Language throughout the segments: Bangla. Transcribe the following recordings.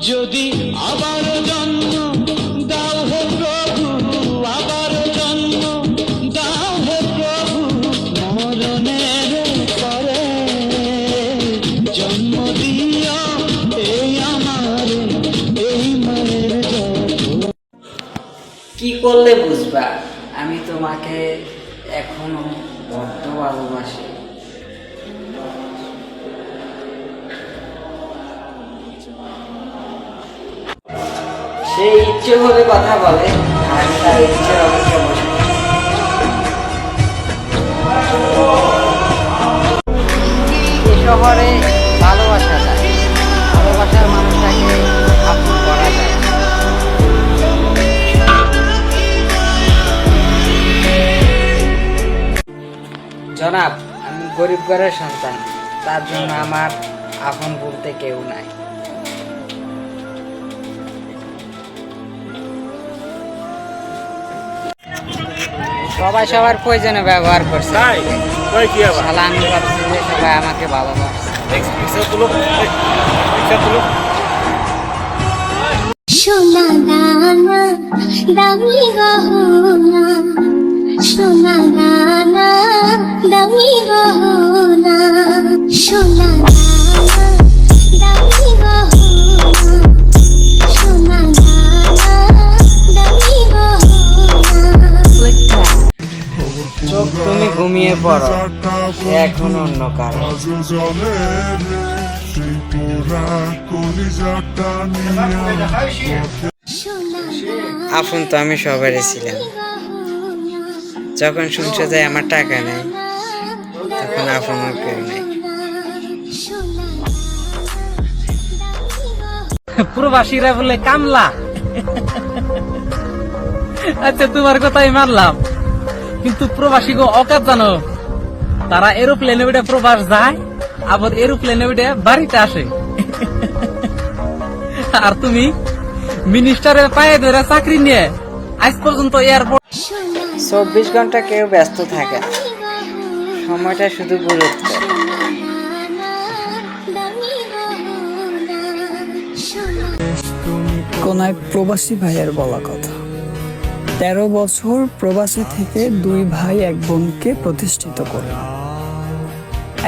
যদি আবার জন্ম দাও হে প্রভু, আবার জন্ম দাও হে প্রভু, মরণের পরে জন্ম দিও এই আমার এই মায়ের জন্ম। কি করলে বুঝবা আমি তোমাকে এখনো বড্ড ভালোবাসি? সে ইচ্ছে হলে কথা বলে, আর আমি তার ইচ্ছের অপেক্ষা বসে এ শহরে ভালোবাসা যায়, ভালোবাসার মানুষটাকে আপন করা যায়। জনাব, আমি গরিব ঘরের সন্তান, তার জন্য আমার আপন বলতে কেউ নাই। সবাই সবার প্রয়োজনে ব্যবহার করছে, শালা আমি ভাবছি যে সবাই আমাকে ভালোবাসছে। সোনা দানা দামি গহনা, সোনা দানা দামি গহনা, সোনা দানা দামি গহনা, সোনা দানা দামি গহনা। চোখ তুমি ঘুমিয়ে পড়ো, সে এখন অন্য কারণ। আপন তো আমি সবারই ছিলাম, যখন শুনছো যে আমার টাকা নেই তখন আপন আর কেউ নেই। প্রবাসীরা বলে কামলা। আচ্ছা তোমার কথাই মানলাম, কিন্তু প্রবাসী গো অকাত জানো, তারা এরোপ্লেনে উঠে প্রবাস যায়, আবার এরোপ্লেনে উঠে বাড়িতে আসে। আর তুমি মিনিস্টারের পায়ে ধরে চাকরি নিয়ে আজ পর্যন্ত এয়ারপোর্ট। 24 ঘন্টা কেউ ব্যস্ত থাকে না, সময়টা শুধু গুরুত্ব। কোন এক প্রবাসী ভাইয়ের বলা কথা, 13 বছর প্রবাসী থেকে 2 ভাই এক বোনকে প্রতিষ্ঠিত করে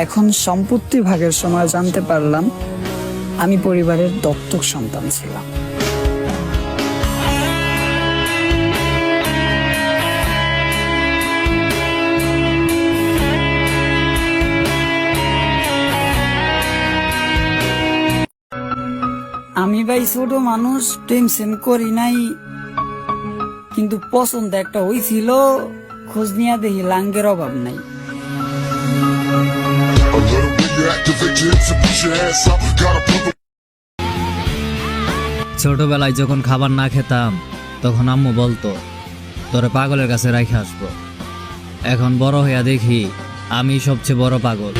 এখন সম্পত্তি ভাগের সময় জানতে পারলাম আমি পরিবারের দত্তক সন্তান ছিলাম। আমি ভাই ছোট মানুষ, প্রেম সেম করি নাই, কিন্তু পছন্দ একটা হইছিল, খোঁজ নিয়ে দেখি লাঙ্গের অভাব নাই। ছোটবেলায় যখন খাবার না খেতাম তখন আম্মু বলতো তোরে পাগলের কাছে রাখে আসবো। এখন বড় হইয়া দেখি আমি সবচেয়ে বড় পাগল।